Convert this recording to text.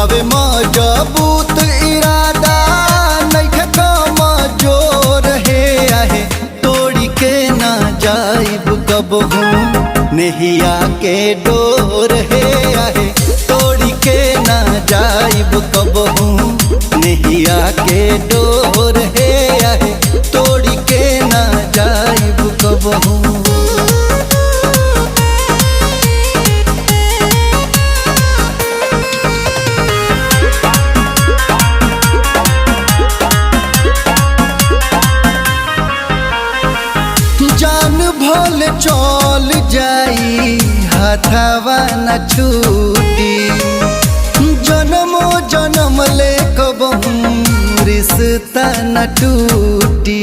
बावे मजबूत इरादा नइखे कमजोर हे आहे तोड़ी के ना जाइब कबहू नेहिया के डोर हे आहे तोड़ी के ना जाइब कबहू नेहिया के डोर हे आहे तोड़ी के ना जाइब कबहू। जान भल चल जाई हाथवा न छूटी जन्मो जन्म ले कबहू रिश्ता न टूटी।